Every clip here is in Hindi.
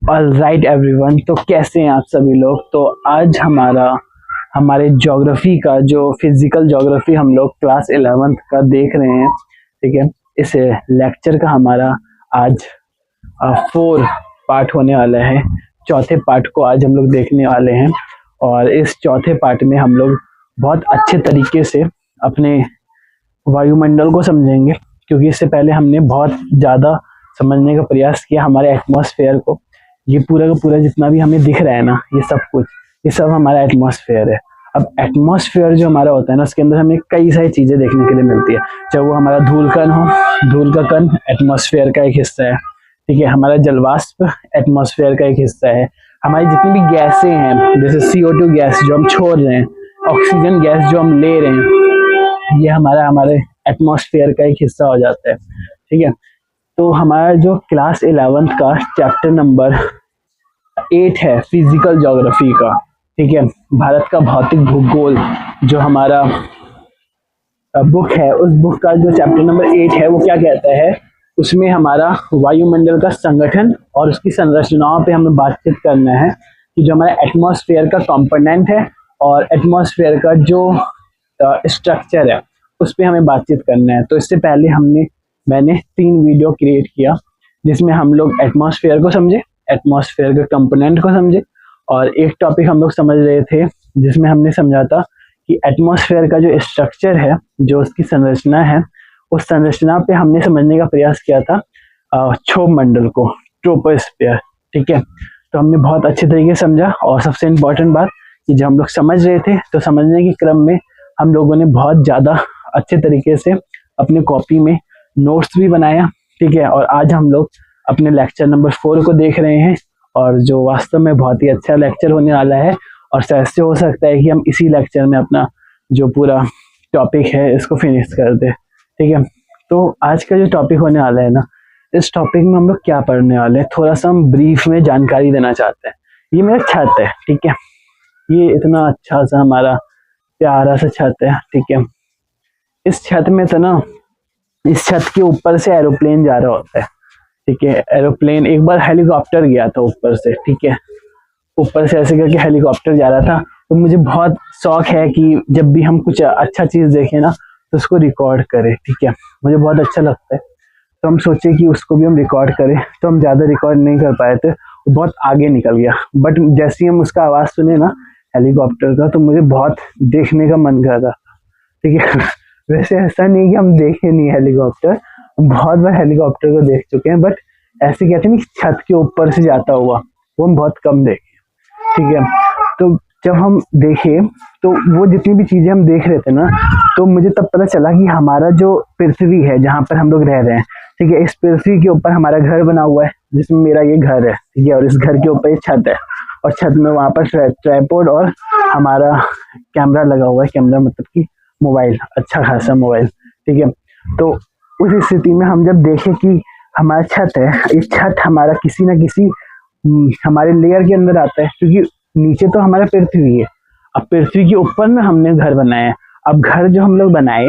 ऑलराइट एवरीवन, तो कैसे हैं आप सभी लोग। तो आज हमारे ज्योग्राफी का जो फिजिकल ज्योग्राफी हम लोग क्लास 11th का देख रहे हैं, ठीक है। इस लेक्चर का हमारा आज 4 पार्ट होने वाला है। चौथे पार्ट को आज हम लोग देखने वाले हैं और इस चौथे पार्ट में हम लोग बहुत अच्छे तरीके से अपने वायुमंडल को समझेंगे, क्योंकि इससे पहले हमने बहुत ज़्यादा समझने का प्रयास किया हमारे एटमॉस्फेयर को। ये पूरा का पूरा जितना भी हमें दिख रहा है ना, ये सब कुछ, ये सब हमारा एटमॉस्फेयर है। अब एटमॉस्फेयर जो हमारा होता है ना, उसके अंदर हमें कई सारी चीजें देखने के लिए मिलती है। चाहे वो हमारा धूल कण हो, धूल का कण एटमॉस्फेयर का एक हिस्सा है, ठीक है। हमारा जलवाष्प एटमॉस्फेयर का एक हिस्सा है। हमारी जितनी भी गैसें हैं, जैसे CO2 गैस जो हम छोड़ रहे हैं, ऑक्सीजन गैस जो हम ले रहे हैं, ये हमारे एटमॉस्फेयर का एक हिस्सा हो जाता है, ठीक है। तो हमारा जो क्लास 11th का चैप्टर नंबर 8 है फिजिकल ज्योग्राफी का, ठीक है, भारत का भौतिक भूगोल, जो हमारा बुक है, उस बुक का जो चैप्टर नंबर 8 है वो क्या कहता है, उसमें हमारा वायुमंडल का संगठन और उसकी संरचनाओं पे हमें बातचीत करना है कि जो हमारा एटमॉस्फेयर का कंपोनेंट है और एटमॉस्फेयर का जो स्ट्रक्चर है उस पर हमें बातचीत करना है। तो इससे पहले मैंने 3 वीडियो क्रिएट किया, जिसमें हम लोग एटमॉस्फेयर को समझे, एटमॉस्फेयर के कंपोनेंट को समझे, और एक टॉपिक हम लोग समझ रहे थे जिसमें हमने समझा था कि एटमॉस्फेयर का जो स्ट्रक्चर है, जो उसकी संरचना है, उस संरचना पे हमने समझने का प्रयास किया था क्षोभ मंडल को, ट्रोपोस्फियर, ठीक है। तो हमने बहुत अच्छे तरीके से समझा, और सबसे इम्पोर्टेंट बात कि जब हम लोग समझ रहे थे तो समझने के क्रम में हम लोगों ने बहुत ज़्यादा अच्छे तरीके से अपने कॉपी में नोट्स भी बनाया, ठीक है। और आज हम लोग अपने लेक्चर नंबर 4 को देख रहे हैं, और जो वास्तव में बहुत ही अच्छा लेक्चर होने वाला है, और ऐसे हो सकता है कि हम इसी लेक्चर में अपना जो पूरा टॉपिक है इसको फिनिश कर दे, ठीक है। तो आज का जो टॉपिक होने वाला है ना, इस टॉपिक में हम लोग क्या पढ़ने वाले हैं, थोड़ा सा हम ब्रीफ में जानकारी देना चाहते हैं। ये मेरा छत है, ठीक है, ये इतना अच्छा सा हमारा प्यारा सा छत है, ठीक है। इस छत में तो ना, इस छत के ऊपर से एरोप्लेन जा रहा होता है, ठीक है। एरोप्लेन, एक बार हेलीकॉप्टर गया था ऊपर से, ठीक है, ऊपर से ऐसे करके हेलीकॉप्टर जा रहा था। तो मुझे बहुत शौक है कि जब भी हम कुछ अच्छा चीज देखें ना, तो उसको रिकॉर्ड करें, ठीक है, मुझे बहुत अच्छा लगता है। तो हम सोचे कि उसको भी हम रिकॉर्ड करें, तो हम ज़्यादा रिकॉर्ड नहीं कर पाए थे, वो बहुत आगे निकल गया। बट जैसे ही हम उसका आवाज़ सुने ना हेलीकॉप्टर का, तो मुझे बहुत देखने का मन कर रहा था, ठीक है। वैसे ऐसा नहीं कि हम देखे नहीं हेलीकॉप्टर, बहुत बार हेलीकॉप्टर को देख चुके हैं, बट ऐसे कहते हैं छत के ऊपर से जाता हुआ, वो हम बहुत कम देखे, ठीक है। तो जब हम देखे, तो वो जितनी भी चीजें हम देख रहे थे ना, तो मुझे तब पता चला कि हमारा जो पृथ्वी है, जहाँ पर हम लोग रह रहे हैं, ठीक है, इस पृथ्वी के ऊपर हमारा घर बना हुआ है, जिसमें मेरा ये घर है, ठीक है, और इस घर के ऊपर ये छत है, और छत में वहां पर ट्राइपॉड और हमारा कैमरा लगा हुआ है। कैमरा मतलब कि मोबाइल, अच्छा खासा मोबाइल, ठीक है। तो उस स्थिति में हम जब देखें कि हमारा छत है, इस छत हमारा किसी न किसी हमारे लेयर के अंदर आता है, क्योंकि नीचे तो हमारा पृथ्वी है, अब पृथ्वी के ऊपर में हमने घर बनाया है। अब घर जो हम लोग बनाए,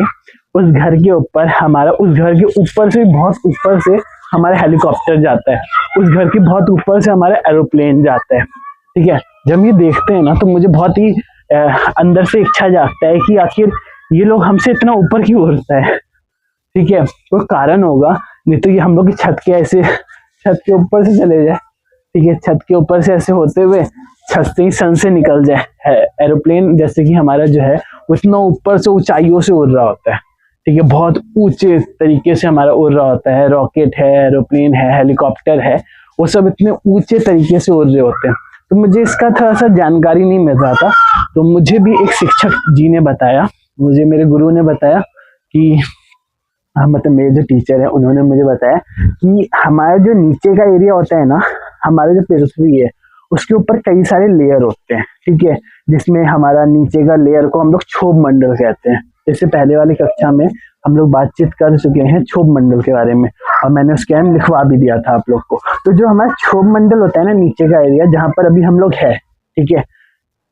उस घर के ऊपर हमारा, उस घर के ऊपर से, बहुत ऊपर से हमारा हेलीकॉप्टर जाता है, उस घर के बहुत ऊपर से हमारा एरोप्लेन जाता है, ठीक है। जब ये देखते हैं ना, तो मुझे बहुत ही अंदर से इच्छा जागता है कि आखिर ये लोग हमसे इतना ऊपर क्यों उड़ता है, ठीक है। कोई कारण होगा, नहीं तो ये हम लोग की छत के ऊपर से चले जाए, ठीक है, छत के ऊपर से ऐसे होते हुए छत से ही सन से निकल जाए। एरोप्लेन जैसे कि हमारा जो है उतना ऊपर से ऊंचाइयों से उड़ रहा होता है, ठीक है, बहुत ऊंचे तरीके से हमारा उड़ रहा होता है। रॉकेट है, एरोप्लेन है, हेलीकॉप्टर है, वो सब इतने ऊंचे तरीके से उड़ रहे होते हैं। तो मुझे इसका थोड़ा सा जानकारी नहीं मिल रहा था, तो मुझे भी एक शिक्षक जी ने बताया, मुझे मेरे गुरु ने बताया कि मतलब मेरे जो टीचर है, उन्होंने मुझे बताया कि हमारा जो नीचे का एरिया होता है ना, हमारे जो पृथ्वी है, उसके ऊपर कई सारे लेयर होते हैं, ठीक है, जिसमें हमारा नीचे का लेयर को हम लोग क्षोभ मंडल कहते हैं। जैसे पहले वाली कक्षा में हम लोग बातचीत कर चुके हैं क्षोभ मंडल के बारे में, और मैंने उसके अंदर लिखवा भी दिया था आप लोग को। तो जो हमारा क्षोभ मंडल होता है ना, नीचे का एरिया जहाँ पर अभी हम लोग है, ठीक है,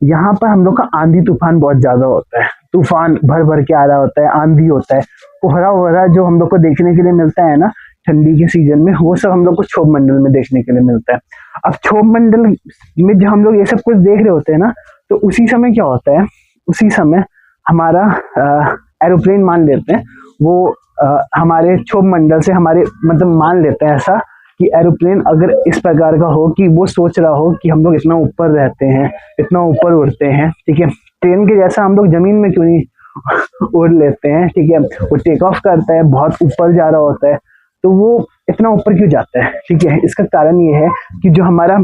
यहाँ पर हम लोग का आंधी तूफान बहुत ज्यादा होता है, तूफान भर भर के आ रहा होता है, आंधी होता है, कोहरा वोहरा जो हम लोग को देखने के लिए मिलता है ना ठंडी के सीजन में, वो सब हम लोग को क्षोभ मंडल में देखने के लिए मिलता है। अब क्षोभ मंडल में जब हम लोग ये सब कुछ देख रहे होते हैं ना, तो उसी समय क्या होता है, उसी समय हमारा एरोप्लेन मान लेते हैं वो हमारे क्षोभ मंडल से हमारे मतलब मान लेते हैं ऐसा कि एरोप्लेन अगर इस प्रकार का हो कि वो सोच रहा हो कि हम लोग इतना ऊपर रहते हैं, इतना ऊपर उड़ते हैं, ठीक है, ट्रेन के जैसा हम लोग जमीन में क्यों नहीं उड़ लेते हैं, ठीक है, वो टेक ऑफ करता है, बहुत ऊपर जा रहा होता है, तो वो इतना ऊपर क्यों जाता है, ठीक है। इसका कारण ये है कि जो हमारा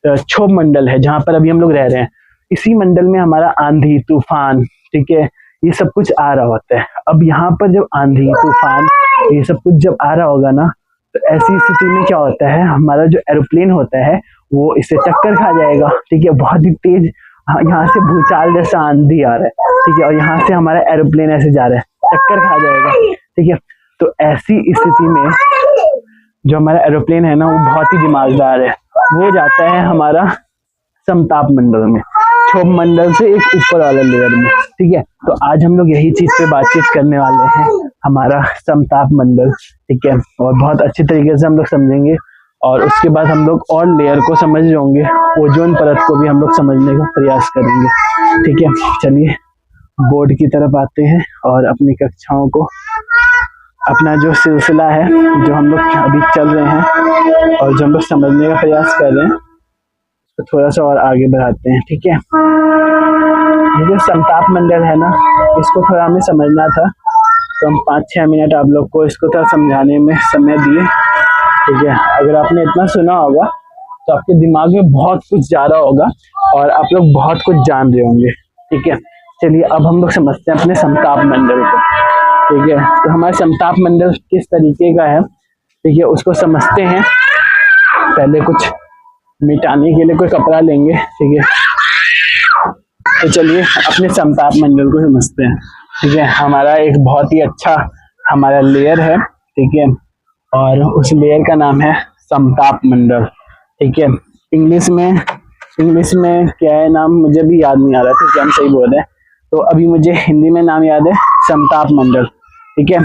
क्षोभ मंडल है जहां पर अभी हम लोग रह रहे हैं, इसी मंडल में हमारा आंधी तूफान, ठीक है, ये सब कुछ आ रहा होता है। अब यहाँ पर जब आंधी तूफान ये सब कुछ जब आ रहा होगा ना, तो ऐसी स्थिति में क्या होता है, हमारा जो एरोप्लेन होता है वो इससे टक्कर खा जाएगा, ठीक है, बहुत ही तेज यहाँ से भूचाल जैसा आंधी आ रहा है, ठीक है, और यहाँ से हमारा एरोप्लेन ऐसे जा रहा है, टक्कर खा जाएगा, ठीक है। तो ऐसी स्थिति में जो हमारा एरोप्लेन है ना वो बहुत ही दिमागदार है, वो जाता है हमारा समताप मंडल में, क्षोभ मंडल से एक ऊपर वाला लेयर में, ठीक है। तो आज हम लोग यही चीज पे बातचीत करने वाले हैं, हमारा समताप मंडल, ठीक है, और बहुत अच्छे तरीके से हम लोग समझेंगे और उसके बाद हम लोग और लेयर को समझ होंगे, ओजोन परत को भी हम लोग समझने का प्रयास करेंगे, ठीक है। चलिए बोर्ड की तरफ आते हैं और अपनी कक्षाओं को, अपना जो सिलसिला है जो हम लोग अभी चल रहे हैं और जो हम लोग समझने का प्रयास कर रहे हैं तो थोड़ा सा और आगे बढ़ाते हैं, ठीक है। ये जो समताप मंडल है ना, इसको थोड़ा हमें समझना था, तो हम 5-6 मिनट आप लोग को इसको थोड़ा समझाने में समय दिए, ठीक है। अगर आपने इतना सुना होगा तो आपके दिमाग में बहुत कुछ जा रहा होगा और आप लोग बहुत कुछ जान रहे होंगे, ठीक है। चलिए अब हम लोग समझते हैं अपने समताप मंडल को, ठीक है। तो हमारा समताप मंडल किस तरीके का है, ठीक है, उसको समझते हैं। पहले कुछ मिटाने के लिए कोई कपड़ा लेंगे, ठीक है। तो चलिए अपने समताप मंडल को समझते हैं, ठीक है। हमारा एक बहुत ही अच्छा हमारा लेयर है, ठीक है, और उस लेयर का नाम है समताप मंडल, ठीक है। इंग्लिश में क्या है नाम मुझे भी याद नहीं आ रहा, ठीक है, हम सही बोल रहे हैं। तो अभी मुझे हिंदी में नाम याद है समताप मंडल, ठीक है।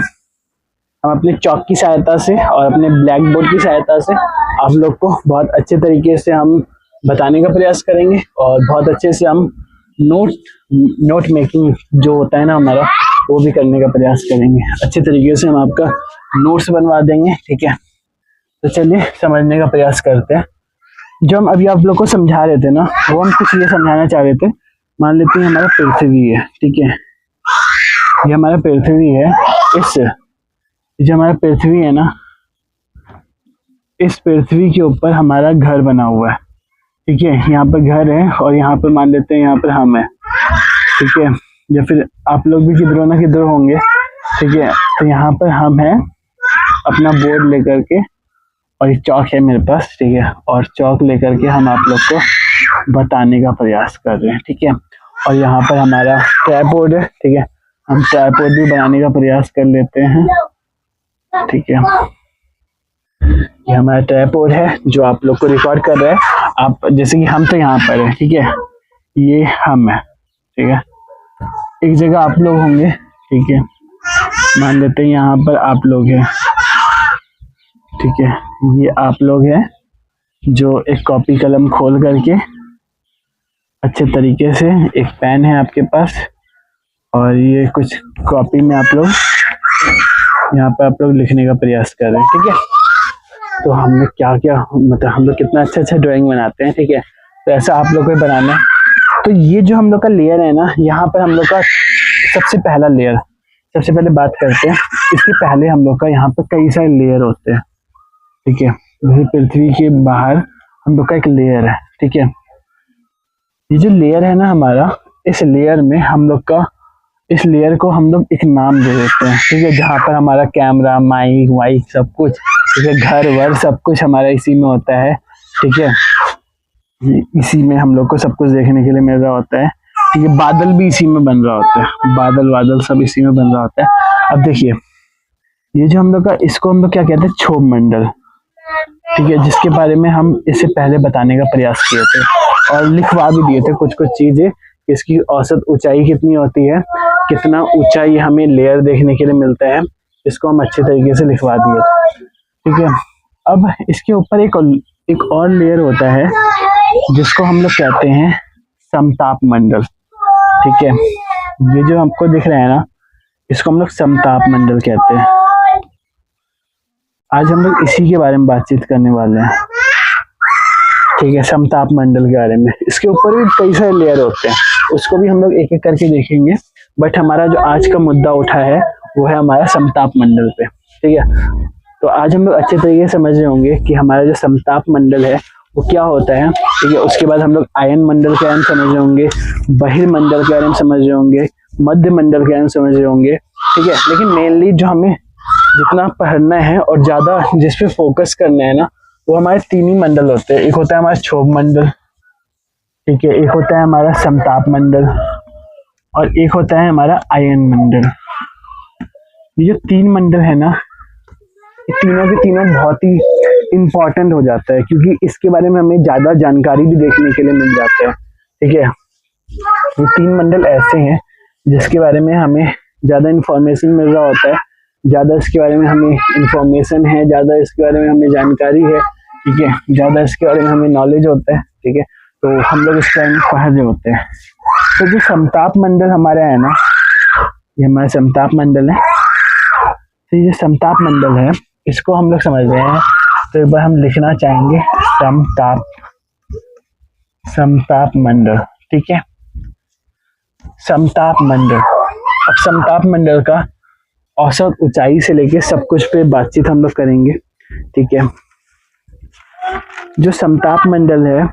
हम अपने चौक की सहायता से और अपने ब्लैक बोर्ड की सहायता से आप लोग को बहुत अच्छे तरीके से हम बताने का प्रयास करेंगे और बहुत अच्छे से हम नोट मेकिंग जो होता है ना हमारा, वो भी करने का प्रयास करेंगे। अच्छे तरीके से हम आपका नोट्स बनवा देंगे, ठीक है। तो चलिए समझने का प्रयास करते हैं। जो हम अभी आप लोग को समझा रहे थे ना, वो हम कुछ ये समझाना चाह रहे थे। मान लेते हैं हमारा पृथ्वी है, ठीक है, ये हमारा पृथ्वी है। इस जो हमारा पृथ्वी है ना, इस पृथ्वी के ऊपर हमारा घर बना हुआ है, ठीक है। यहाँ पर घर है और यहाँ पर मान लेते हैं यहाँ पर हम है, ठीक है, या फिर आप लोग भी किधरों ना किधर होंगे, ठीक है। तो यहाँ पर हम हैं अपना बोर्ड लेकर के, और एक चौक है मेरे पास, ठीक है, और चौक लेकर के हम आप लोग को बताने का प्रयास कर रहे हैं, ठीक है। और यहाँ पर हमारा ट्राइपॉड है, ठीक है, हम ट्राइपॉड भी बनाने का प्रयास कर लेते हैं, ठीक है। ये हमारा ट्राइपॉड है जो आप लोग को रिकॉर्ड कर रहा है। आप जैसे कि हम तो यहाँ पर है, ठीक है, ये हम है, ठीक है, एक जगह आप लोग होंगे, ठीक है, मान लेते हैं यहाँ पर आप लोग हैं, ठीक है, ये आप लोग हैं जो एक कॉपी कलम खोल करके अच्छे तरीके से, एक पेन है आपके पास और ये कुछ कॉपी में आप लोग यहाँ पर आप लोग लिखने का प्रयास कर रहे हैं, ठीक है। तो हमने क्या क्या मतलब हम लोग कितना अच्छा ड्राइंग बनाते हैं, ठीक है, तो ऐसा आप लोग को बनाना है। तो ये जो हम लोग का लेयर है ना, यहाँ पर हम लोग का सबसे पहला लेयर, सबसे पहले बात करते हैं इसके पहले हम लोग का यहाँ पर कई सारे लेयर होते हैं, ठीक है। जैसे पृथ्वी के बाहर हम लोग का एक लेयर है, ठीक है। ये जो लेयर है ना हमारा, इस लेयर में हम लोग का, इस लेयर को हम लोग एक नाम दे देते हैं, ठीक है, जहाँ पर हमारा कैमरा माइक वाइक सब कुछ, ठीक है, घर वर सब कुछ हमारा इसी में होता है, ठीक है। इसी में हम लोग को सब कुछ देखने के लिए मिल रहा होता है, ठीक है। बादल भी इसी में बन रहा होता है, बादल सब इसी में बन रहा होता है। अब देखिए ये जो हम लोग का, इसको हम लोग क्या कहते हैं, क्षोभ मंडल, ठीक है, जिसके बारे में हम इससे पहले बताने का प्रयास किए थे और लिखवा भी दिए थे कुछ चीजें, इसकी औसत ऊंचाई कितनी होती है, कितना ऊंचाई हमें लेयर देखने के लिए मिलता है, इसको हम अच्छे तरीके से लिखवा दिए थे, ठीक है। अब इसके ऊपर एक एक और लेयर होता है जिसको हम लोग कहते हैं समताप मंडल। ठीक है, ये जो हमको दिख रहा है ना, इसको हम लोग समताप मंडल कहते हैं। आज हम लोग इसी के बारे में बातचीत करने वाले हैं। ठीक है, समताप मंडल के बारे में। इसके ऊपर भी कई सारे लेयर होते हैं, उसको भी हम लोग एक एक करके देखेंगे। बट हमारा जो आज का मुद्दा उठा है वो है हमारा समताप मंडल पे। ठीक है, तो आज हम लोग अच्छे तरीके से समझ रहे होंगे कि हमारा जो समताप मंडल है वो क्या होता है। ठीक है, उसके बाद हम लोग आयन मंडल के बारे में समझ रहे होंगे, बहिर्मंडल के बारे में समझ रहे होंगे, मध्य मंडल के बारे में समझ रहे होंगे। ठीक है, लेकिन मेनली जो हमें जितना पढ़ना है और ज्यादा जिस पे फोकस करना है ना, वो हमारे तीन ही मंडल होते हैं। एक होता है हमारा क्षोभ मंडल, ठीक है, एक होता है हमारा समताप मंडल, और एक होता है हमारा आयन मंडल। ये जो तीन मंडल है ना, ये तीनों के तीनों बहुत ही इम्पोर्टेंट हो जाता है, क्योंकि इसके बारे में हमें ज्यादा जानकारी भी देखने के लिए मिल जाता है। ठीक है, ये तीन मंडल ऐसे हैं जिसके बारे में हमें ज्यादा इंफॉर्मेशन मिल रहा होता है, ज्यादा इसके बारे में हमें इंफॉर्मेशन है, ज्यादा इसके बारे में हमें जानकारी है। ठीक है, ज्यादा इसके बारे में हमें नॉलेज होता है। ठीक है, तो हम लोग इसके बारे में पढ़ रहे होते हैं। तो जो समताप मंडल हमारा है ना, ये हमारा समताप मंडल है। तो ये समताप मंडल है, इसको हम लोग समझ रहे हैं, तो एक बार हम लिखना चाहेंगे समताप मंडल। ठीक है, समताप मंडल। अब समताप मंडल का औसत ऊंचाई से लेके सब कुछ पे बातचीत हम लोग करेंगे। ठीक है, जो समताप मंडल है,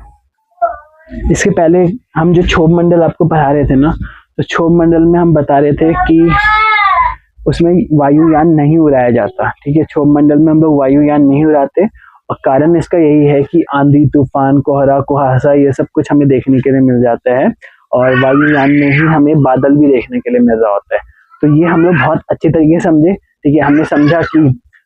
इसके पहले हम जो क्षोभ मंडल आपको पढ़ा रहे थे ना, तो क्षोभ मंडल में हम बता रहे थे कि उसमें वायुयान नहीं उड़ाया जाता। ठीक है, क्षोभ मंडल में हम लोग वायुयान नहीं उड़ाते, और कारण इसका यही है कि आंधी तूफान कोहरा कुहासा ये सब कुछ हमें देखने के लिए मिल जाता है, और वायुयान में ही हमें बादल भी देखने के लिए मिल रहा होता है। तो ये हम लोग बहुत अच्छे तरीके से समझे। ठीक है, हमने समझा कि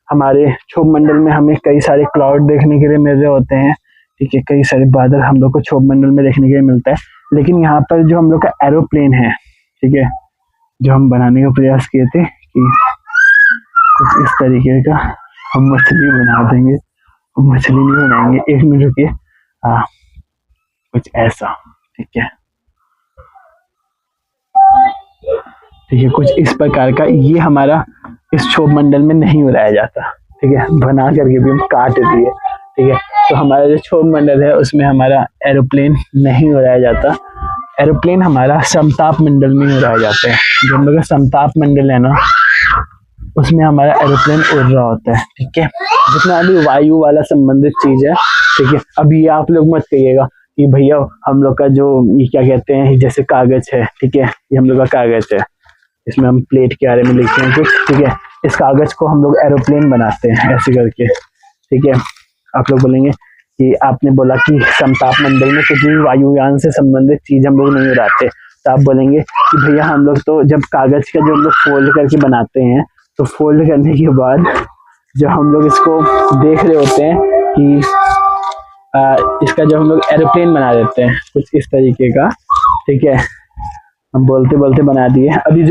हमारे क्षोभ मंडल में हमें कई सारे क्लाउड देखने के लिए मिल रहे होते हैं। ठीक है, कई सारे बादल हम लोग को क्षोभ मंडल में देखने के लिए मिलता है। लेकिन यहाँ पर जो हम लोग का एरोप्लेन है, ठीक है, जो हम बनाने का प्रयास किए थे कि कुछ इस तरीके का हम मछली बना देंगे, मछली नहीं बनाएंगे, एक मिनट रुकिए, कुछ ऐसा। ठीक है, ठीक है, कुछ इस प्रकार का। ये हमारा इस क्षोभ मंडल में नहीं उड़ाया जाता। ठीक है, बना करके भी हम काट दिए। ठीक है, तो हमारा जो क्षोभ मंडल है उसमें हमारा एरोप्लेन नहीं उड़ाया जाता। एरोप्लेन हमारा समताप मंडल में उड़ाया जाता है। जो हम लोग का समताप मंडल है ना, उसमें हमारा एरोप्लेन उड़ रहा होता है। ठीक है, जितना भी वायु वाला संबंधित चीज है। ठीक है, अभी आप लोग मत कहिएगा कि भैया हम लोग का जो ये क्या कहते हैं, जैसे कागज है। ठीक है, ये हम लोग का कागज है, इसमें हम प्लेट के बारे में लिखते हैं कुछ। ठीक है, इस कागज को हम लोग एरोप्लेन बनाते हैं ऐसे करके। ठीक है, आप लोग बोलेंगे कि आपने बोला कि समताप मंडल में कुछ भी वायुयान से संबंधित चीज हम लोग नहीं उड़ाते, तो आप बोलेंगे कि भैया हम लोग तो जब कागज का जो हम लोग फोल्ड करके बनाते हैं, तो फोल्ड करने के बाद जब हम लोग इसको देख रहे होते हैं कि इसका जब हम लोग एरोप्लेन बना देते हैं कुछ इस तरीके का। ठीक है, हम बोलते बोलते बना दिए। अभी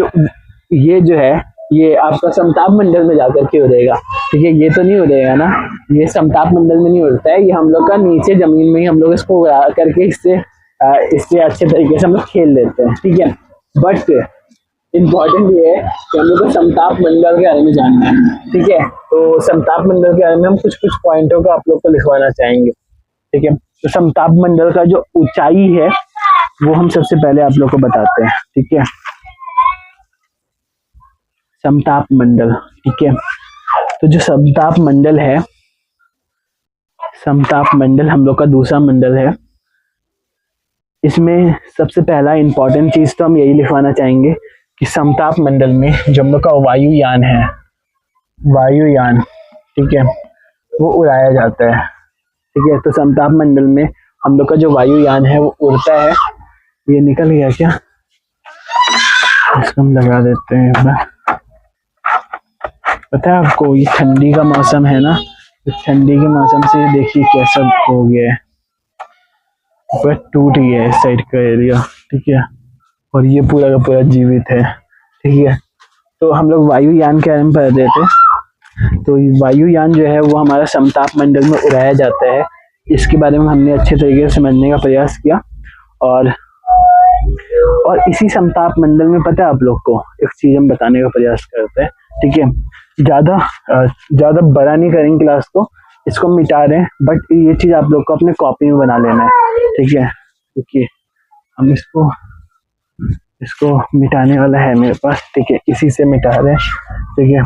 ये जो है ये आपका समताप मंडल में जाकर के उड़ेगा। ठीक है, ये तो नहीं उड़ेगा ना, ये समताप मंडल में नहीं उड़ता है, ये हम लोग का नीचे जमीन में ही हम लोग इसको उड़ा करके इससे अच्छे तरीके से हम लोग खेल लेते हैं। ठीक है, बट इम्पोर्टेंट ये है कि हम लोग को समताप मंडल के बारे में जानना है। ठीक है, तो समताप मंडल के बारे में हम कुछ पॉइंटों को आप लोग को लिखवाना चाहेंगे। ठीक है, तो समताप मंडल का जो ऊंचाई है वो हम सबसे पहले आप लोग को बताते हैं। ठीक है, समताप मंडल। ठीक है, तो जो समताप मंडल है, समताप मंडल हम लोग का दूसरा मंडल है। इसमें सबसे पहला इंपॉर्टेंट चीज तो हम यही लिखवाना चाहेंगे कि समताप मंडल में जो हम लोग का वायुयान है, वायुयान, ठीक है, वो उड़ाया जाता है। ठीक है, तो समताप मंडल में हम लोग का जो वायुयान है वो उड़ता है। ये निकल गया क्या, इसको हम लगा देते हैं। पता है आपको, ये ठंडी का मौसम है ना, तो ठंडी के मौसम से देखिए कैसा हो गया है, पूरा टूट गया है इस साइड का एरिया। ठीक है, और ये पूरा का पूरा जीवित है। ठीक है, तो हम लोग वायुयान के बारे में पढ़ रहे थे। तो वायुयान जो है वो हमारा समताप मंडल में उड़ाया जाता है। इसके बारे में हमने अच्छे तरीके से समझने का प्रयास किया। और इसी समताप मंडल में पता है आप लोग को एक चीज हम बताने का प्रयास करते हैं, ठीक है। ज्यादा बड़ा नहीं करेंगे क्लास को, इसको मिटा रहे हैं, बट ये चीज आप लोग को अपने कॉपी में बना लेना है, ठीक है, क्योंकि हम इसको मिटाने वाला है मेरे पास, ठीक है, इसी से मिटा रहे हैं, ठीक है।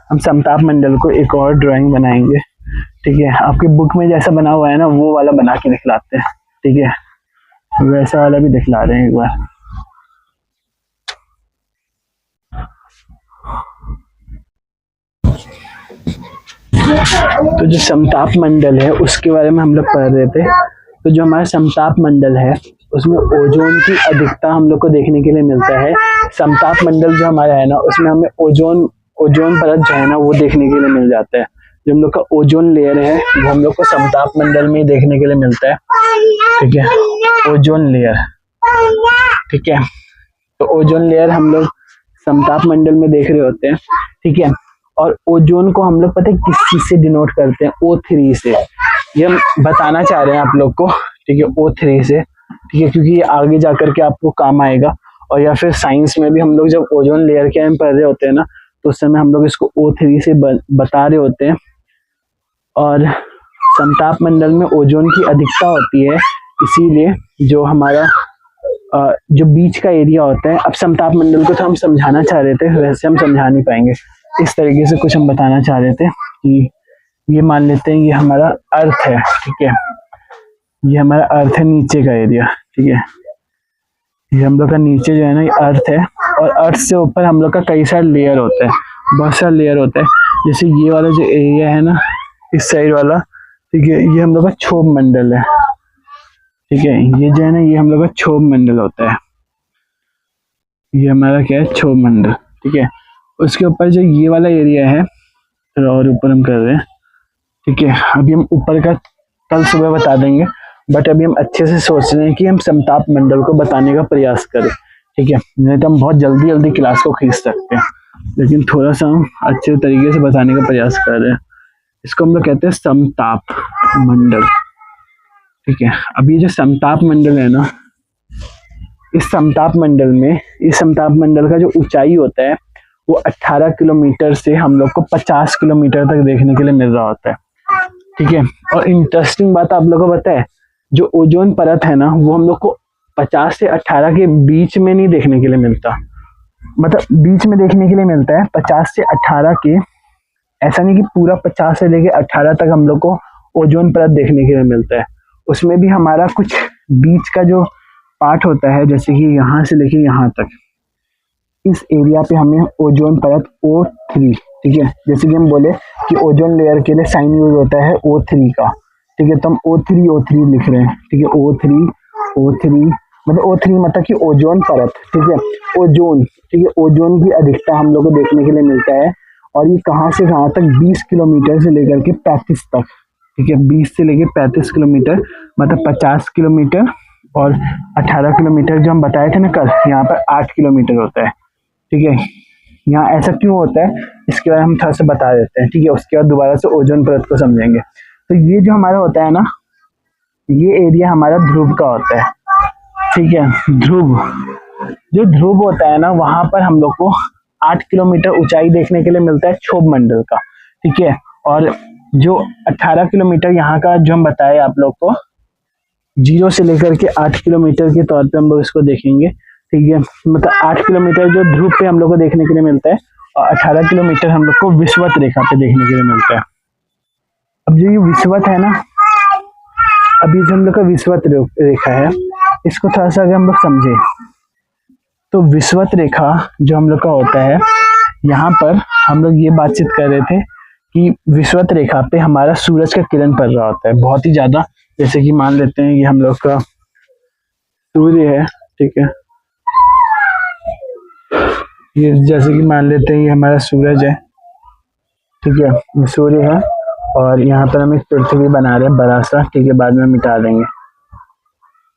हम समताप मंडल को एक और ड्राइंग बनाएंगे, ठीक है। आपकी बुक में जैसा बना हुआ है ना, वो वाला बना के दिखलाते हैं, ठीक है, वैसा वाला भी दिखला रहे हैं एक बार। तो जो समताप मंडल है उसके बारे में हम लोग पढ़ रहे थे। तो जो हमारा समताप मंडल है उसमें ओजोन की अधिकता हम लोग को देखने के लिए मिलता है। समताप मंडल जो हमारा है ना, उसमें हमें ओजोन परत जो है ना वो देखने के लिए मिल जाता है। जो हम लोग का ओजोन लेयर है वो हम लोग को समताप मंडल में ही देखने के लिए मिलता है, ठीक है, ओजोन लेयर, ठीक है। तो ओजोन लेयर हम लोग समताप मंडल में देख रहे होते हैं, ठीक है। और ओजोन को हम लोग पता है किस चीज से डिनोट करते हैं, O3 से। ये हम बताना चाह रहे हैं आप लोग को, ठीक है, O3 से, ठीक है, क्योंकि ये आगे जाकर के आपको काम आएगा। और या फिर साइंस में भी हम लोग जब ओजोन लेयर के बारे में पढ़ रहे होते हैं ना, तो उस समय हम लोग इसको O3 से बता रहे होते हैं। और समताप मंडल में ओजोन की अधिकता होती है, इसीलिए जो हमारा जो बीच का एरिया होता है, अब समताप मंडल को तो हम समझाना चाह रहे थे, वैसे हम समझा नहीं पाएंगे, इस तरीके से कुछ हम बताना चाह रहे थे कि ये मान लेते हैं ये हमारा अर्थ है, ठीक है, ये हमारा अर्थ है नीचे का एरिया, ठीक है, ये हम लोग का नीचे जो है ना ये अर्थ है। और अर्थ से ऊपर हम लोग का कई सारे लेयर होते हैं, बहुत सारे लेयर होते हैं। जैसे ये वाला जो एरिया है ना, इस साइड वाला, ठीक है, ये हम लोग का क्षोभ मंडल है, ठीक है, ये जो है ना ये हम लोग का क्षोभ मंडल होता है, ये हमारा क्या है, क्षोभ मंडल, ठीक है। उसके ऊपर जो ये वाला एरिया है, थोड़ा और ऊपर हम कर रहे हैं, ठीक है। अभी हम ऊपर का कल सुबह बता देंगे, बट अभी हम अच्छे से सोच रहे हैं कि हम समताप मंडल को बताने का प्रयास करें, ठीक है। नहीं तो हम बहुत जल्दी क्लास को खींच सकते हैं, लेकिन थोड़ा सा हम अच्छे तरीके से बताने का प्रयास कर रहे हैं। इसको हम लोग कहते हैं समताप मंडल, ठीक है। अब ये जो समताप मंडल है ना, इस समताप मंडल का जो ऊंचाई होता है वो 18 किलोमीटर से हम लोग को 50 किलोमीटर तक देखने के लिए मिल रहा होता है, ठीक है। और इंटरेस्टिंग बात आप लोगों को पता है, जो ओजोन परत है ना वो हम लोग को 50 से 18 के बीच में नहीं देखने के लिए मिलता, मतलब बीच में देखने के लिए मिलता है 50 से 18 के, ऐसा नहीं कि पूरा 50 से लेके 18 तक हम लोग को ओजोन परत देखने के लिए मिलता है। उसमें भी हमारा कुछ बीच का जो पार्ट होता है, जैसे कि यहाँ से लेके यहाँ तक, इस एरिया पे हमें ओजोन परत O3, ठीक है, जैसे कि हम बोले कि ओजोन लेयर के लिए साइन यूज होता है O3 का, ठीक है, तो हम O3 लिख रहे हैं, ठीक है, O3 मतलब O3 मतलब कि ओजोन परत, ठीक है, ओजोन, ठीक है, ओजोन की अधिकता हम लोग को देखने के लिए मिलता है। और ये कहाँ से कहाँ तक, 20 किलोमीटर से लेकर के 35 तक, ठीक है, 20 से लेकर 35 किलोमीटर, मतलब 50 किलोमीटर और 18 किलोमीटर जो हम बताए थे ना कल, यहाँ पर 8 किलोमीटर होता है, ठीक है। यहाँ ऐसा क्यों होता है इसके बारे में हम थोड़ा सा बता देते हैं, ठीक है, उसके बाद दोबारा से ओजोन परत को समझेंगे। तो ये जो हमारा होता है ना, ये एरिया हमारा ध्रुव का होता है, ठीक है, जो ध्रुव होता है ना वहां पर हम लोग को 8 किलोमीटर ऊंचाई देखने के लिए मिलता है क्षोभ मंडल का, ठीक है। और जो 18 किलोमीटर यहाँ का जो हम बताए आप लोग को, 0 से लेकर के 8 किलोमीटर के तौर पे हम लोग इसको देखेंगे, ठीक है, मतलब 8 किलोमीटर जो ध्रुव पे हम लोग को देखने के लिए मिलता है और 18 किलोमीटर हम लोग को विषुवत रेखा पे देखने के लिए मिलता है। अब जो ये विषुवत है ना, अभी जो हम लोग का विषुवत रेखा है, इसको थोड़ा सा अगर हम लोग समझे तो विषुवत रेखा जो हम लोग का होता है, यहाँ पर हम लोग ये बातचीत कर रहे थे कि विषुवत रेखा पे हमारा सूरज का किरण पड़ रहा होता है बहुत ही ज्यादा। जैसे कि मान लेते हैं ये हम लोग का सूर्य है, ठीक है, ये जैसे कि मान लेते हैं ये हमारा सूरज है, ठीक है, ये सूर्य है और यहाँ पर हम एक पृथ्वी बना रहे हैं बड़ा सा, ठीक है, बाद में मिटा देंगे।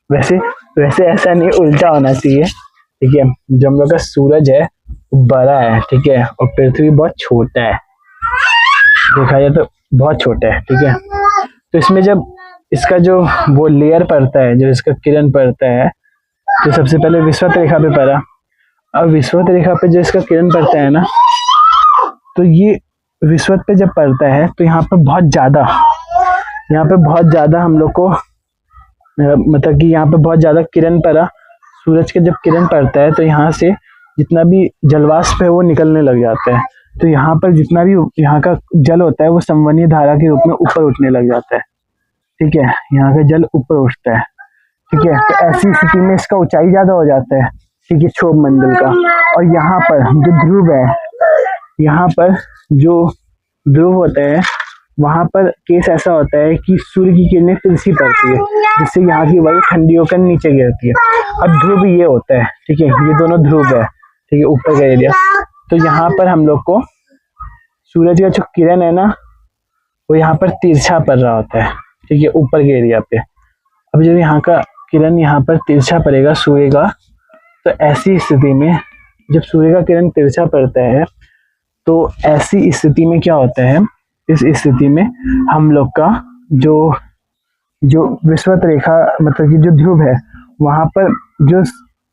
वैसे ऐसा नहीं, उल्टा होना चाहिए, ठीक है। जो हम लोग का सूरज है वो बड़ा है, ठीक है, और पृथ्वी बहुत छोटा है, देखा जाए तो बहुत छोटा है, ठीक है। तो इसमें जब इसका जो वो लेयर पड़ता है, जो इसका किरण पड़ता है, तो सबसे पहले विषुवत रेखा पे पड़ा। अब विषुवत रेखा पे जो इसका किरण पड़ता है ना, तो ये विषुवत पे जब पड़ता है तो यहाँ पे बहुत ज़्यादा हम लोग को मतलब कि यहाँ पे बहुत ज़्यादा किरण पड़ा। सूरज के जब किरण पड़ता है तो यहाँ से जितना भी जलवाष्प है वो निकलने लग जाता है। तो यहाँ पर जितना भी यहाँ का जल होता है वो संवहनीय धारा के रूप में ऊपर उठने लग जाता है। ठीक है, यहाँ का जल ऊपर उठता है। ठीक है, तो ऐसी स्थिति में इसका ऊंचाई ज्यादा हो जाता है। ठीक है, क्षोभ मंडल का। और यहाँ पर जो ध्रुव है, यहाँ पर जो ध्रुव होता है वहां पर केस ऐसा होता है कि सूर्य की किरणें तिरछी पड़ती है, जिससे यहाँ की वायु ठंडी होकर नीचे गिरती है। अब ध्रुव ये होता है, ठीक है, ये दोनों ध्रुव है, ठीक है, ऊपर का एरिया। तो यहाँ पर हम लोग को सूरज का जो किरण है ना, वो यहाँ पर तिरछा पड़ रहा होता है। ठीक है, ऊपर के एरिया पे। अब जब यहाँ का किरण यहाँ पर तिरछा पड़ेगा सूर्य का, तो ऐसी स्थिति में जब सूर्य का किरण तिरछा पड़ता है तो ऐसी स्थिति में क्या होता है, इस स्थिति में हम लोग का जो विषुवत रेखा मतलब कि जो ध्रुव है वहां पर जो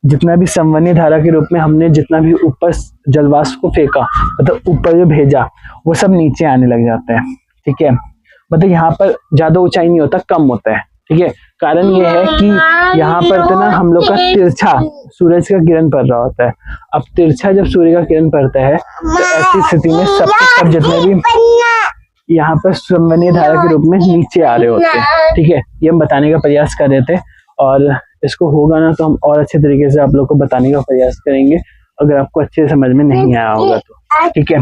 जितना भी संवहनीय धारा के रूप में हमने जितना भी ऊपर जलवाष्प को फेंका, मतलब ऊपर जो भेजा, वो सब नीचे आने लग जाता है। ठीक है, मतलब यहाँ पर ज्यादा ऊंचाई नहीं होता, कम होता है। ठीक है, कारण ये है कि यहाँ पर तो ना हम लोग का तिरछा सूरज का किरण पड़ रहा होता है। अब तिरछा जब सूर्य का किरण पड़ता है तो ऐसी स्थिति में सब जितने भी यहाँ पर संवहनीय धारा के रूप में नीचे आ रहे होते हैं। ठीक है, ये हम बताने का प्रयास कर रहे थे, और इसको होगा ना तो हम और अच्छे तरीके से आप लोग को बताने का प्रयास करेंगे, अगर आपको अच्छे समझ में नहीं आया होगा तो। ठीक है,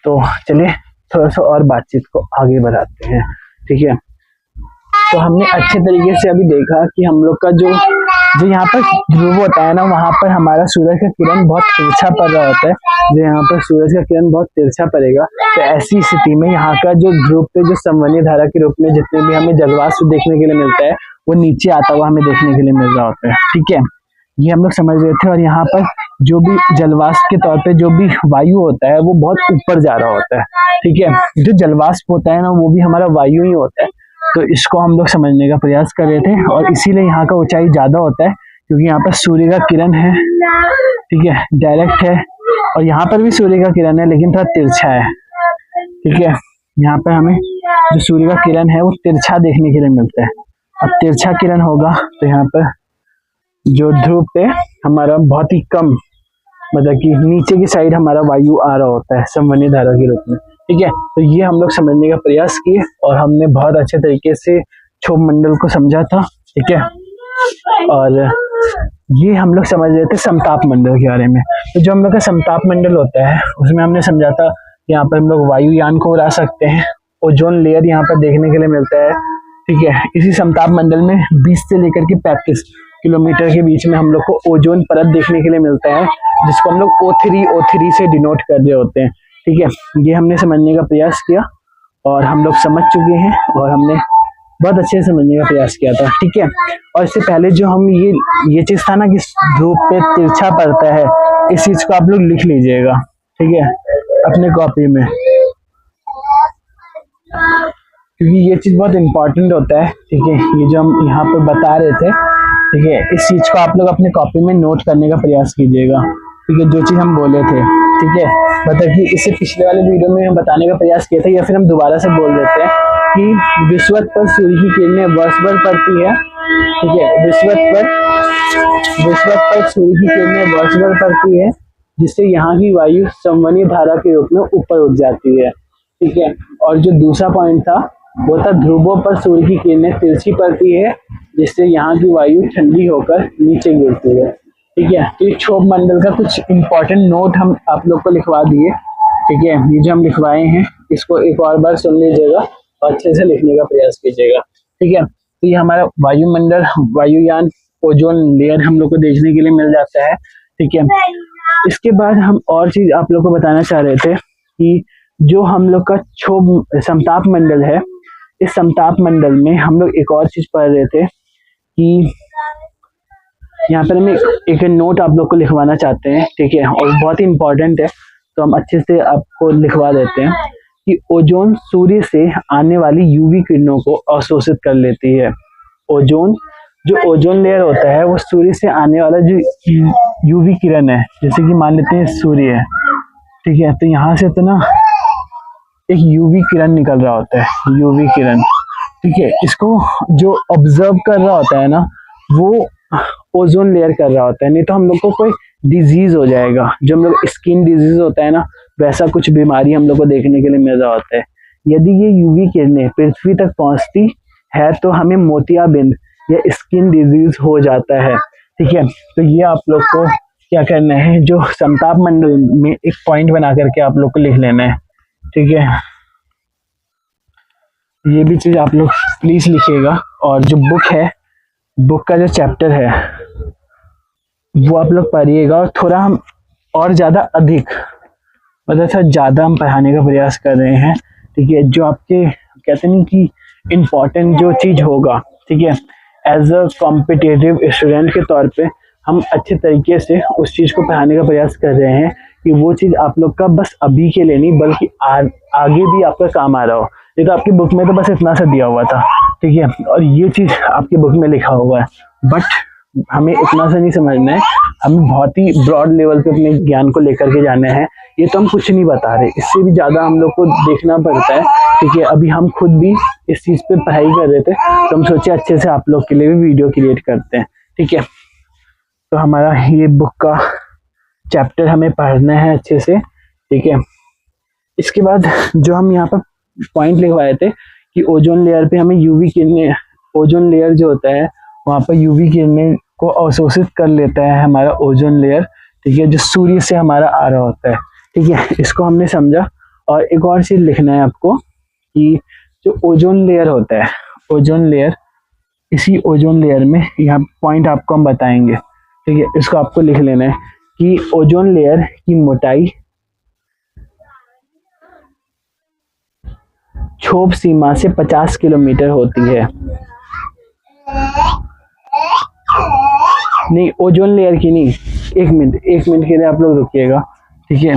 तो चलिए थोड़ा सा और बातचीत को आगे बढ़ाते हैं। ठीक है, तो हमने अच्छे तरीके से अभी देखा कि हम लोग का जो यहाँ पर ध्रुव होता है ना, वहां पर हमारा सूरज का किरण बहुत तिरछा पड़ रहा होता है। जो यहाँ पर सूरज का किरण बहुत तिरछा पड़ेगा, तो ऐसी स्थिति में यहाँ का जो ध्रुव पे जो संवहनीय धारा के रूप में जितने भी हमें जलवाष्प देखने के लिए मिलता है वो नीचे आता हुआ हमें देखने के लिए मिल रहा होता है। ठीक है, ये हम लोग समझ रहे थे। और यहाँ पर जो भी जलवाष्प के तौर पे जो भी वायु होता है वो बहुत ऊपर जा रहा होता है। ठीक है, जो जलवाष्प होता है ना वो भी हमारा वायु ही होता है। तो इसको हम लोग समझने का प्रयास कर रहे थे, और इसीलिए यहाँ का ऊंचाई ज्यादा होता है, क्योंकि यहाँ पर सूर्य का किरण है। ठीक है, डायरेक्ट है, और यहाँ पर भी सूर्य का किरण है लेकिन थोड़ा तिरछा है। ठीक है, यहाँ पर हमें जो सूर्य का किरण है वो तिरछा देखने के लिए मिलता है। अब तिरछा किरण होगा तो यहाँ पर जो ध्रुव पे हमारा बहुत ही कम, मतलब कि नीचे की साइड हमारा वायु आ रहा होता है संवहनीय धारा के रूप में। ठीक है, तो ये हम लोग समझने का प्रयास किए, और हमने बहुत अच्छे तरीके से क्षोभ मंडल को समझा था। ठीक है, और ये हम लोग समझ रहे थे समताप मंडल के बारे में। तो जो हम लोग का समताप मंडल होता है उसमें हमने समझा था यहाँ पर हम लोग वायुयान को उड़ा सकते हैं, ओजोन लेयर यहाँ पर देखने के लिए मिलता है। ठीक है, इसी समताप मंडल में 20 से लेकर के 35 किलोमीटर के बीच में हम लोग को ओजोन परत देखने के लिए मिलता है, जिसको हम लोग O3 से डिनोट कर रहे होते हैं। ठीक है, ये हमने समझने का प्रयास किया, और हम लोग समझ चुके हैं, और हमने बहुत अच्छे से समझने का प्रयास किया था। ठीक है, और इससे पहले जो हम ये चीज था ना कि ध्रुव पे तिरछा पड़ता है, इस चीज को आप लोग लिख लीजिएगा। ठीक है, अपने कॉपी में, क्योंकि ये चीज बहुत इंपॉर्टेंट होता है। ठीक है, ये जो हम यहाँ पे बता रहे थे, ठीक है, इस चीज को आप लोग अपने कॉपी में नोट करने का प्रयास कीजिएगा। ठीक है, जो चीज हम बोले थे। ठीक है, मतलब कि इससे पिछले वाले वीडियो में हम बताने का प्रयास किया था, या फिर हम दोबारा से बोल देते हैं कि विषुवत पर सूर्य की किरणें वर्षभर पड़ती है। ठीक है, विषुवत पर सूर्य की किरणें वर्षभर पड़ती है, जिससे यहाँ की वायु संवहनीय धारा के रूप में ऊपर उठ जाती है। ठीक है, और जो दूसरा पॉइंट था वो था ध्रुवों पर सूर्य की किरणें तिरछी पड़ती है, जिससे यहाँ की वायु ठंडी होकर नीचे गिरती है। ठीक है, तो ये क्षोभ मंडल का कुछ इंपॉर्टेंट नोट हम आप लोग को लिखवा दिए। ठीक है, ये जो हम लिखवाए हैं इसको एक और बार सुन लीजिएगा और अच्छे से लिखने का प्रयास कीजिएगा। ठीक है, तो ये हमारा वायुमंडल, वायुयान, ओजोन लेयर हम लोग को देखने के लिए मिल जाता है। ठीक है, इसके बाद हम और चीज आप लोग को बताना चाह रहे थे कि जो हम लोग का क्षोभ समताप मंडल है, इस समताप मंडल में हम लोग एक और चीज पढ़ रहे थे कि यहाँ पर हम एक नोट आप लोग को लिखवाना चाहते हैं। ठीक है, और बहुत ही इंपॉर्टेंट है, तो हम अच्छे से आपको लिखवा देते हैं कि ओजोन सूर्य से आने वाली यूवी किरणों को अवशोषित कर लेती है। ओजोन जो ओजोन लेयर होता है वो सूर्य से आने वाला जो यूवी किरण है, जैसे कि मान लेते हैं सूर्य है, ठीक है, तो यहाँ से तो ना एक यूवी किरण निकल रहा होता है, यूवी किरण, ठीक है, इसको जो ऑब्जर्व कर रहा होता है ना वो ओजोन लेयर कर रहा होता है, नहीं तो हम लोग को कोई डिजीज हो जाएगा, जो हम लोग स्किन डिजीज होता है ना वैसा कुछ बीमारी हम लोग को देखने के लिए मिल रहा होता है। यदि ये यूवी किरणें पृथ्वी तक पहुंचती है तो हमें मोतियाबिंद या स्किन डिजीज हो जाता है, ठीक है। तो ये आप लोग को क्या करना है, जो समताप मंडल में एक पॉइंट बना करके आप लोग को लिख लेना है, ठीक है। ये भी चीज आप लोग प्लीज लिखिएगा। और जो बुक है, बुक का जो चैप्टर है वो आप लोग पढ़िएगा, और थोड़ा हम और ज्यादा अधिक मतलब थोड़ा ज्यादा हम पढ़ाने का प्रयास कर रहे हैं, ठीक है। जो आपके कहते नहीं कि इम्पोर्टेंट जो चीज होगा, ठीक है, एज अ कॉम्पिटिटिव स्टूडेंट के तौर पे हम अच्छे तरीके से उस चीज को पढ़ाने का प्रयास कर रहे हैं कि वो चीज आप लोग का बस अभी के लिए नहीं बल्कि आगे भी आपका काम आ रहा हो। ये तो आपकी बुक में तो बस इतना सा दिया हुआ था, ठीक है, और ये चीज आपकी बुक में लिखा हुआ है, बट हमें इतना सा नहीं समझना है, हमें बहुत ही ब्रॉड लेवल पे अपने ज्ञान को लेकर के जाना है। ये तो हम कुछ नहीं बता रहे, इससे भी ज्यादा हम लोग को देखना पड़ता है, ठीक है। अभी हम खुद भी इस चीज पे पढ़ाई कर रहे थे, तो हम सोचे अच्छे से आप लोग के लिए भी वीडियो क्रिएट करते हैं, ठीक है। तो हमारा ये बुक का चैप्टर हमें पढ़ना है अच्छे से, ठीक है। इसके बाद जो हम यहाँ पर पॉइंट लिखवाए थे कि ओजोन लेयर पे हमें यूवी किरणें, ओजोन लेयर जो होता है वहाँ पर यूवी किरणें को अवशोषित कर लेता है हमारा ओजोन लेयर, ठीक है, जो सूर्य से हमारा आ रहा होता है, ठीक है। इसको हमने समझा। और एक और चीज लिखना है आपको कि जो ओजोन लेयर होता है, ओजोन लेयर, इसी ओजोन लेयर में यहाँ पॉइंट आपको हम बताएंगे, ठीक है। इसको आपको लिख लेना है कि ओजोन लेयर की मोटाई क्षोभ सीमा से 50 किलोमीटर होती है। नहीं, ओजोन लेयर की नहीं, एक मिनट के लिए आप लोग रुकिएगा, ठीक है।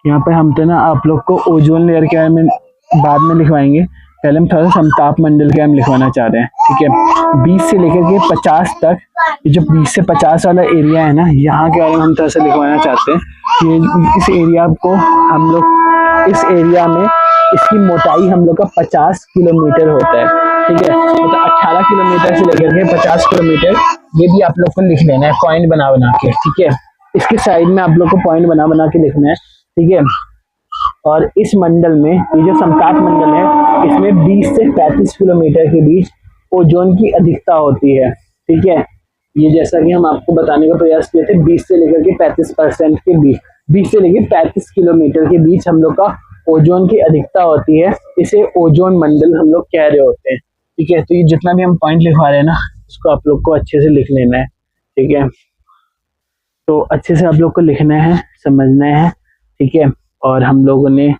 यहाँ पे हम तो ना आप लोग को ओजोन लेयर के बारे में बाद में लिखवाएंगे, पहले हम थोड़ा समताप मंडल के बारे में लिखवाना चाह रहे हैं, ठीक है। 20 से लेकर के 50 तक, ये जो 20 से 50 वाला एरिया है ना, यहाँ के बारे में हम थोड़ा सा लिखवाना चाहते हैं कि इस एरिया को हम लोग, इस एरिया में इसकी मोटाई हम लोग का 50 किलोमीटर होता है, ठीक है। मतलब 18 किलोमीटर से लेकर के 50 किलोमीटर, ये भी आप लोग को लिख लेना है पॉइंट बना बना के, ठीक है। इसके साइड में आप लोग को पॉइंट बना बना के लिखना है, ठीक है। और इस मंडल में, ये जो समताप मंडल है, इसमें 20 से 35 किलोमीटर के बीच ओजोन की अधिकता होती है, ठीक है। ये जैसा कि हम आपको बताने का प्रयास किए थे, 20 से लेकर के 35% के बीच, 20 से लेकर 35 किलोमीटर के बीच हम लोग का ओजोन की अधिकता होती है, इसे ओजोन मंडल हम लोग कह रहे होते हैं, ठीक है। तो ये जितना भी हम पॉइंट लिखवा रहे हैं ना, उसको आप लोग को अच्छे से लिख लेना है, ठीक है। तो अच्छे से आप लोग को लिखना है, समझना है, ठीक है। और हम लोगों ने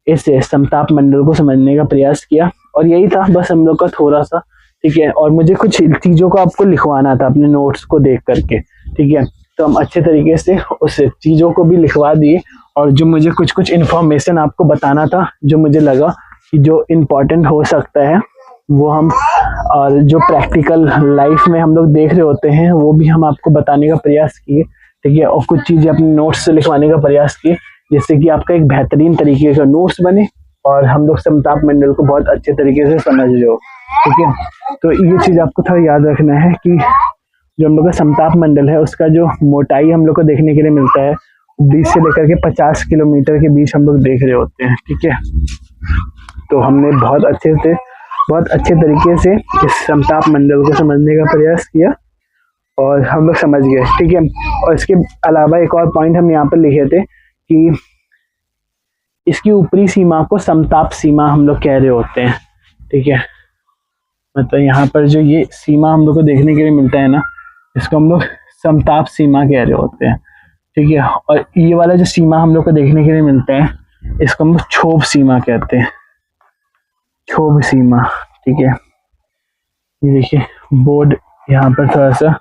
इस समताप मंडल को समझने का प्रयास किया, और यही था बस हम लोग का थोड़ा सा, ठीक है। और मुझे कुछ चीजों को आपको लिखवाना था अपने नोट्स को देख करके, ठीक है। तो हम अच्छे तरीके से उस चीजों को भी लिखवा दिए, और जो मुझे कुछ कुछ इन्फॉर्मेशन आपको बताना था, जो मुझे लगा कि जो इम्पोर्टेंट हो सकता है वो हम, और जो प्रैक्टिकल लाइफ में हम लोग देख रहे होते हैं वो भी हम आपको बताने का प्रयास किए, ठीक है। और कुछ चीजें अपने नोट्स से लिखवाने का प्रयास किए, जिससे कि आपका एक बेहतरीन तरीके का नोट्स बने और हम लोग समताप मंडल को बहुत अच्छे तरीके से समझ लो, ठीक है। तो ये चीज आपको थोड़ा याद रखना है कि जो हम लोग का समताप मंडल है उसका जो मोटाई हम लोग को देखने के लिए मिलता है 20 से लेकर के 50 किलोमीटर के बीच हम लोग देख रहे होते हैं, ठीक है। तो हमने बहुत अच्छे तरीके से इस समताप मंडल को समझने का प्रयास किया और हम लोग समझ गए, ठीक है। और इसके अलावा एक और पॉइंट हम यहाँ पर लिखे थे कि इसकी ऊपरी सीमा को समताप सीमा हम लोग कह रहे होते हैं, ठीक है। मतलब यहाँ पर जो ये सीमा हम लोग को देखने के लिए मिलता है ना, इसको हम लोग समताप सीमा कह रहे होते हैं, ठीक है। और ये वाला जो सीमा हम लोग को देखने के लिए मिलता है, इसको हम लोग क्षोभ सीमा कहते हैं, क्षोभ सीमा, ठीक है। ये देखिए बोर्ड यहाँ पर थोड़ा सा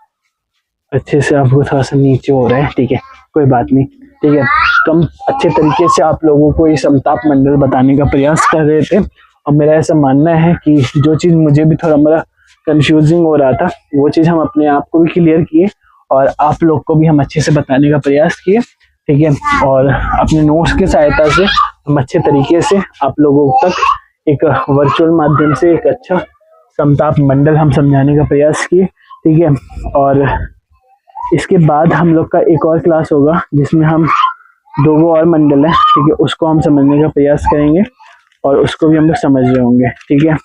अच्छे से आपको थोड़ा सा नीचे हो रहा है, ठीक है, कोई बात नहीं, ठीक है। कम अच्छे तरीके से आप लोगों को ये समताप मंडल बताने का प्रयास कर रहे थे। और मेरा ऐसा मानना है कि जो चीज़ मुझे भी थोड़ा मेरा कंफ्यूजिंग हो रहा था वो चीज़ हम अपने आप को भी क्लियर किए और आप लोग को भी हम अच्छे से बताने का प्रयास किए, ठीक है। और अपने नोट्स की सहायता से हम अच्छे तरीके से आप लोगों तक एक वर्चुअल माध्यम से एक अच्छा समताप मंडल हम समझाने का प्रयास किए, ठीक है। और इसके बाद हम लोग का एक और क्लास होगा जिसमें हम 2 और मंडल है, ठीक है, उसको हम समझने का प्रयास करेंगे और उसको भी हम लोग समझ रहे होंगे, ठीक है।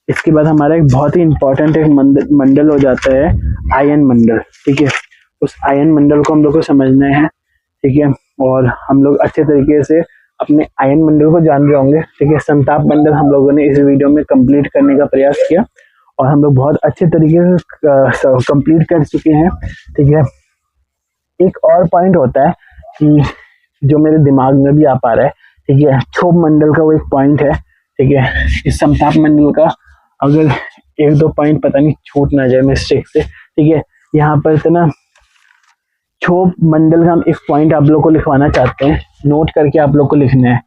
इसके बाद हमारा एक बहुत ही इम्पोर्टेंट एक मंडल हो जाता है आयन मंडल, ठीक है। उस आयन मंडल को हम लोग को समझना है, ठीक है। और हम लोग अच्छे तरीके से अपने आयन मंडल को जान रहे होंगे, ठीक है। समताप मंडल हम लोगों ने इस वीडियो में कंप्लीट करने का प्रयास किया और हम लोग बहुत अच्छे तरीके से कंप्लीट कर चुके हैं, ठीक है। एक और पॉइंट होता है कि जो मेरे दिमाग में भी आ पा रहा है, ठीक है, क्षोभ मंडल का वो एक पॉइंट है, ठीक है। इस समताप मंडल का अगर 1-2 पॉइंट पता नहीं छूट ना जाए मिस्टेक से, ठीक है। यहाँ पर इतना क्षोभ मंडल का हम एक पॉइंट आप लोग को लिखवाना चाहते हैं, नोट करके आप लोग को लिखना है,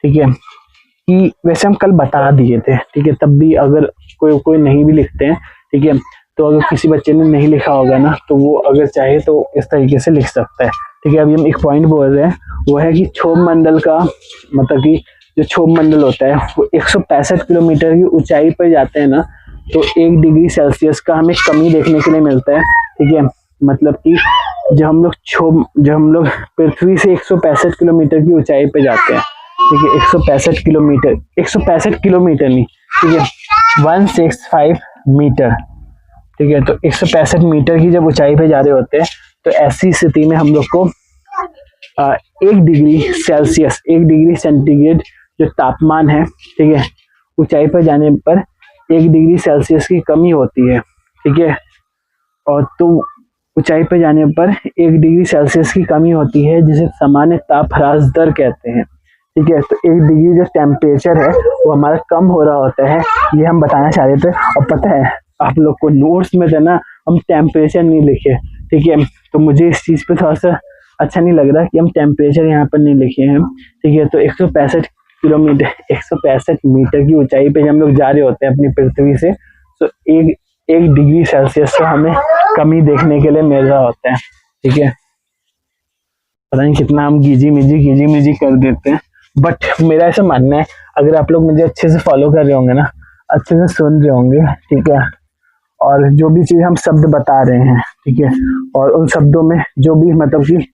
ठीक है। कि वैसे हम कल बता दिए थे, ठीक है, तब भी अगर कोई नहीं भी लिखते हैं, ठीक है, तो अगर किसी बच्चे ने नहीं लिखा होगा ना तो वो अगर चाहे तो इस तरीके से लिख सकता है, ठीक है। अभी हम एक पॉइंट बोल रहे हैं, वो है कि क्षोभ मंडल का मतलब कि जो क्षोभ मंडल होता है वो 165 किलोमीटर की ऊंचाई पर जाते हैं ना, तो 1 डिग्री सेल्सियस का हमें कमी देखने के लिए मिलता है, ठीक है। मतलब कि जब हम लोग पृथ्वी से 165 किलोमीटर की ऊंचाई पे जाते हैं, ठीक है, 165 किलोमीटर नहीं, ठीक है, 165 मीटर, ठीक है। तो 165 मीटर की जब ऊंचाई पे जा रहे होते हैं तो ऐसी स्थिति में हम लोग को 1 डिग्री सेल्सियस 1 डिग्री सेंटीग्रेड जो तापमान है, ठीक है, ऊंचाई पर जाने पर 1 डिग्री सेल्सियस की कमी होती है, ठीक है। और तो ऊंचाई पर जाने पर 1 डिग्री सेल्सियस की कमी होती है जिसे सामान्य ताप ह्रास दर कहते हैं, ठीक है। तो 1 डिग्री जो टेम्परेचर है वो हमारा कम हो रहा होता है, ये हम बताना चाह रहे थे। और पता है आप लोग को नोट्स में था ना हम टेम्परेचर नहीं लिखे, ठीक है, तो मुझे इस चीज़ पे थोड़ा सा अच्छा नहीं लग रहा कि हम टेम्परेचर यहाँ पर नहीं लिखे हैं, ठीक है। तो 165 मीटर की ऊंचाई पे जब हम लोग जा रहे होते हैं अपनी पृथ्वी से, तो 1 डिग्री सेल्सियस का हमें कमी देखने के लिए मिल रहा होता है, ठीक है। पता नहीं कितना हम गीजी मिजी कर देते हैं, बट मेरा ऐसा मानना है अगर आप लोग मुझे अच्छे से फॉलो कर रहे होंगे ना, अच्छे से सुन रहे होंगे, ठीक है, और जो भी चीज़ हम शब्द बता रहे हैं, ठीक है, और उन शब्दों में जो भी मतलब कि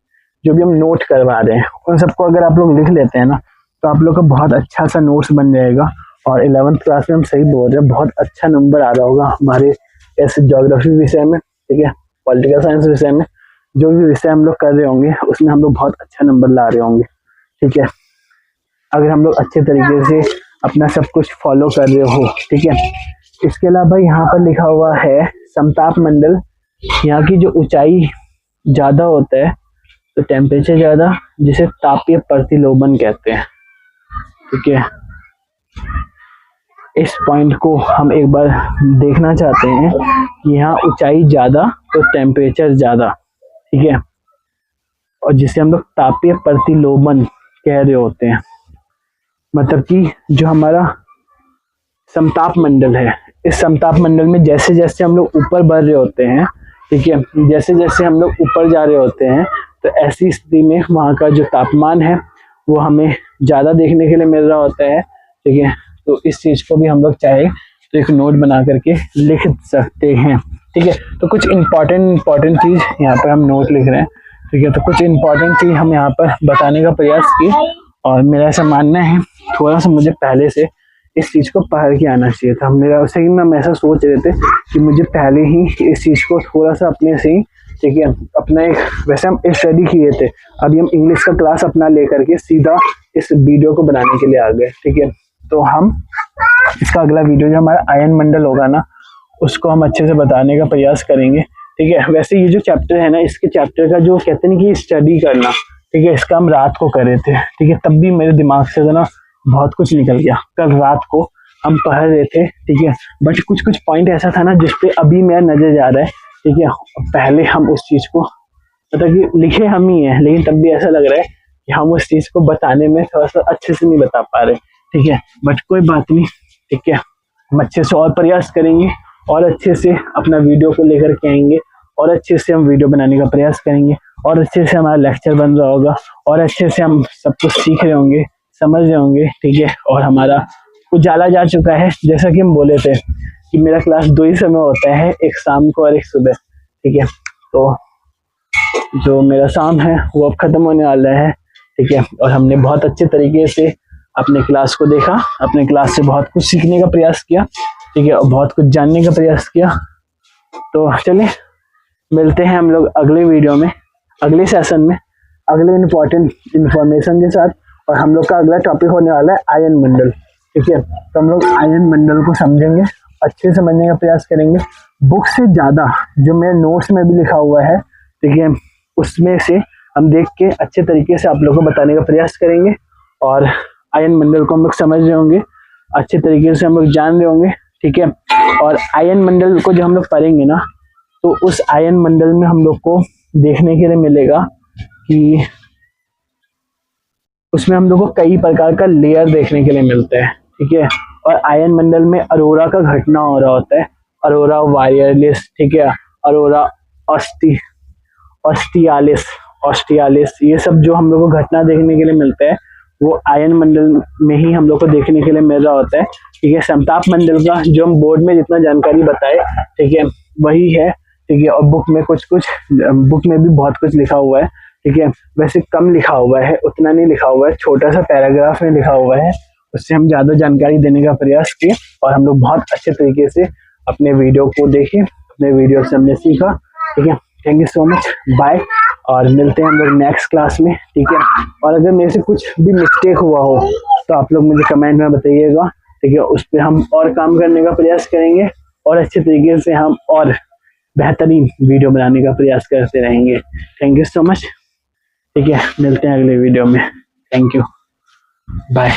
जो भी हम नोट करवा रहे हैं उन सबको अगर आप लोग लिख लेते हैं ना तो आप लोग का बहुत अच्छा सा नोट्स बन जाएगा। और 11th क्लास में हम सही बोल रहे हैं, बहुत अच्छा नंबर आ रहा होगा हमारे ऐसे ज्योग्राफी विषय में, ठीक है, पॉलिटिकल साइंस विषय में, जो भी विषय हम लोग कर रहे होंगे उसमें हम लोग बहुत अच्छा नंबर ला रहे होंगे, ठीक है, अगर हम लोग अच्छे तरीके से अपना सब कुछ फॉलो कर रहे हो, ठीक है। इसके अलावा यहाँ पर लिखा हुआ है समताप मंडल, यहाँ की जो ऊंचाई ज़्यादा होता है तो टेम्परेचर ज़्यादा, जिसे तापीय प्रतिलोमन कहते हैं, ठीक है। इस पॉइंट को हम एक बार देखना चाहते हैं कि यहाँ ऊंचाई ज़्यादा तो टेम्परेचर ज़्यादा, ठीक है, और जिसे हम लोग तापीय प्रतिलोमन कह रहे होते हैं। मतलब कि जो हमारा समताप मंडल है, इस समताप मंडल में जैसे जैसे हम लोग ऊपर बढ़ रहे होते हैं, ठीक है, जैसे जैसे हम लोग ऊपर जा रहे होते हैं तो ऐसी स्थिति में वहाँ का जो तापमान है वो हमें ज़्यादा देखने के लिए मिल रहा होता है, ठीक है। तो इस चीज़ को भी हम लोग चाहे तो एक नोट बना करके लिख सकते हैं, ठीक है। तो कुछ इम्पॉर्टेंट चीज़ यहाँ पर हम नोट लिख रहे हैं, ठीक है। तो कुछ इम्पॉर्टेंट चीज़ हम यहाँ पर बताने का प्रयास की और मेरा ऐसा मानना है थोड़ा सा मुझे पहले से इस चीज़ को पढ़ के आना चाहिए था। मेरा वैसे ही हम ऐसा सोच रहे थे कि मुझे पहले ही इस चीज़ को थोड़ा सा अपने से ही, ठीक है, अपना एक वैसे हम स्टडी किए थे, अभी हम इंग्लिश का क्लास अपना लेकर के सीधा इस वीडियो को बनाने के लिए आ गए, ठीक है। तो हम इसका अगला वीडियो जो हमारा आयन मंडल होगा ना उसको हम अच्छे से बताने का प्रयास करेंगे, ठीक है। वैसे ये जो चैप्टर है ना, इसके चैप्टर का जो कहते हैं कि स्टडी करना, ठीक है, इसका हम रात को कर रहे थे, ठीक है, तब भी मेरे दिमाग से ना बहुत कुछ निकल गया। कल रात को हम पढ़ रहे थे, ठीक है, बट कुछ पॉइंट ऐसा था ना जिसपे अभी मेरा नजर जा रहा है, ठीक है, पहले हम उस चीज़ को मतलब कि लिखे हम ही हैं, लेकिन तब भी ऐसा लग रहा है कि हम उस चीज को बताने में थोड़ा सा अच्छे से नहीं बता पा रहे। ठीक है, बट कोई बात नहीं। ठीक है, हम अच्छे से और प्रयास करेंगे और अच्छे से अपना वीडियो को लेकर के आएंगे और अच्छे से हम वीडियो बनाने का प्रयास करेंगे और अच्छे से हमारा लेक्चर बन रहा होगा और अच्छे से हम सब कुछ सीख रहे होंगे, समझ रहे होंगे। ठीक है, और हमारा उजाला जा चुका है, जैसा कि हम बोले थे कि मेरा क्लास 2 ही समय होता है, एक शाम को और एक सुबह। ठीक है, तो जो मेरा शाम है वो अब खत्म होने वाला है। ठीक है, और हमने बहुत अच्छे तरीके से अपने क्लास को देखा, अपने क्लास से बहुत कुछ सीखने का प्रयास किया। ठीक है, और बहुत कुछ जानने का प्रयास किया। तो चलिए मिलते हैं हम लोग अगले वीडियो में, अगले सेशन में, अगले इम्पोर्टेंट इंफॉर्मेशन के साथ। और हम लोग का अगला टॉपिक होने वाला है आयन मंडल। ठीक है, तो हम लोग आयन मंडल को समझेंगे, अच्छे से समझने का प्रयास करेंगे। बुक से ज्यादा जो मेरे नोट्स में भी लिखा हुआ है, ठीक है, उसमें से हम देख के अच्छे तरीके से आप लोगों को बताने का प्रयास करेंगे। और आयन मंडल को हम लोग समझ रहे होंगे, अच्छे तरीके से हम लोग जान रहे होंगे। ठीक है, और आयन मंडल को जो हम लोग पढ़ेंगे ना, तो उस आयन मंडल में हम लोग को देखने के लिए मिलेगा कि उसमें हम लोग को कई प्रकार का लेयर देखने के लिए मिलता है। ठीक है, और आयन मंडल में अरोरा का घटना हो रहा होता है, अरोरा वायरलेस। ठीक है, अरोरा ऑस्टी ऑस्टियालिस ऑस्टियालिस, ये सब जो हम लोग को घटना देखने के लिए मिलता है वो आयन मंडल में ही हम लोग को देखने के लिए मिल रहा होता है। ठीक है, समताप मंडल का जो हम बोर्ड में जितना जानकारी बताए, ठीक है, वही है। ठीक है, और बुक में भी बहुत कुछ लिखा हुआ है। ठीक है, वैसे कम लिखा हुआ है, उतना नहीं लिखा हुआ है, छोटा सा पैराग्राफ में लिखा हुआ है, उससे हम ज्यादा जानकारी देने का प्रयास किए और हम लोग बहुत अच्छे तरीके से अपने वीडियो को देखे, अपने वीडियो से हमने सीखा। ठीक है, thank you so much, bye, और मिलते हैं हम लोग नेक्स्ट क्लास में। ठीक है, और अगर मेरे से कुछ भी मिस्टेक हुआ हो तो आप लोग मुझे कमेंट में बताइएगा। ठीक है, उस पर हम और काम करने का प्रयास करेंगे और अच्छे तरीके से हम और बेहतरीन वीडियो बनाने का प्रयास करते रहेंगे। Thank you so much. ठीक है, मिलते हैं अगले वीडियो में। Thank you, bye.